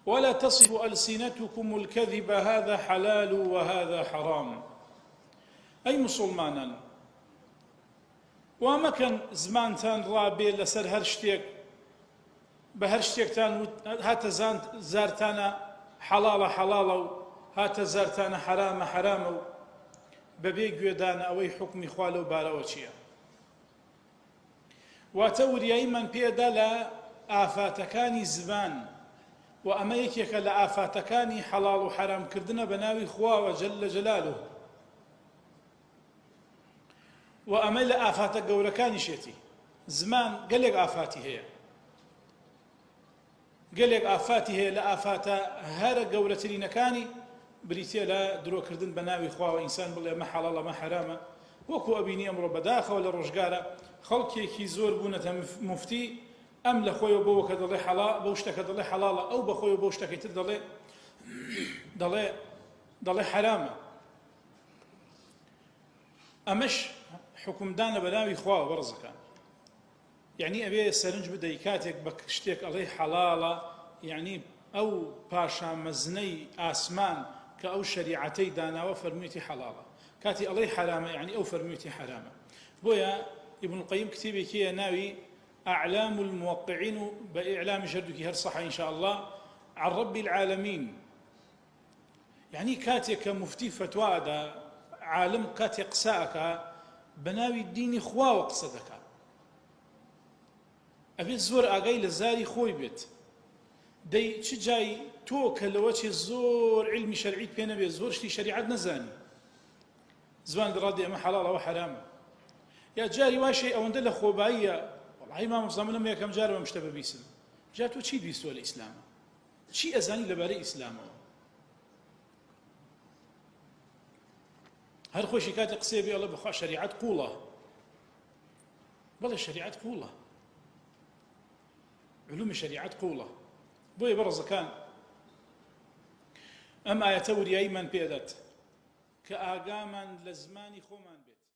ولا تصف ألسنتكم الكذب هذا حلال وهذا حرام. أي مسلمانان، ومكن زمانتان رابي لسر هرشتيك بهرشتيكتان هات زارتانا حلال حلال هات زارتانا حرام حرام بەبێ گوێدانە ئەوەی حکمی خوا لەو بارەوە چییە. واتە وریاییمان پێدا لە ئافاتەکانی زمان، و ئەمە یەکێکە لە ئافاتەکانی حەڵاڵ و حەرامکردنە بە ناوی خواوە جەلە جەلالوه، و ئەمە لە ئافاتە گەورەکانیشێتی. زمان گەلێک ئافاتی هەیە، گەلێک ئافاتی هەیە لە ئافاتە هەرە گەورەترینەکانی بریتە لە درۆکردن بە ناوی خواوە ئینسان بڵێ ئەمە حەڵاڵە ئەمە حەرامە. وەکو ئەبینی ئەمڕۆ بەداخەوە لە ڕۆژگارە خەڵکێکی زۆر بوونەتە موفتی، ئەم لە خۆیەوە بەوە کە دەڵێ حەڵال بەو شتەکە دەڵێ حەڵاڵە، ئەو بە خۆیەوە بەو شتەکەی تر دەڵێ حەرامە. ئەمەش حکومدانە بە ناوی خواوە بەڕزەکان. یعنی ئەبێ سەرنج بدەی کاتێک بە شتێک ئەڵێ حەڵاڵە، یعنی ئەو پاشامەزنەی ئاسمان کە ئەو شەریعەتەی داناوە فەرموویەتی حەڵاڵە، کاتی ئەڵێ حەرامە یعنی ئەو فەرموویەتی حەرامە. بۆیە ئیبن القەیم کتێبێکیە ناوی أعلام الموقعين بإعلام جردك هر صحة إن شاء الله عن رب العالمين. يعني كاتك مفتي فتوى دا عالم كاتي قساءك بناوي الدين خوا وقصدك أبي الزور أقاي للزاري خوي بيت دي تشجاي توك لوجه الزور علمي شرعي بينا بي الزور شتي شريعة نزاني زوان درادي أما حلال وحرام يا جاري واشي أو ندل خوبايا والله ما مصمم لما كم جارب مشتبه بيسن جاتو تشي بيسوا الإسلام تشي أزاني لباري إسلامه هر خوشي كاتي قسيبي الله بخوا شريعة قولة بلا شريعة قولة علوم الشريعة قولة بوي برز كان أما يتوري أيمن بيدت كآقاما لزماني خومان بيت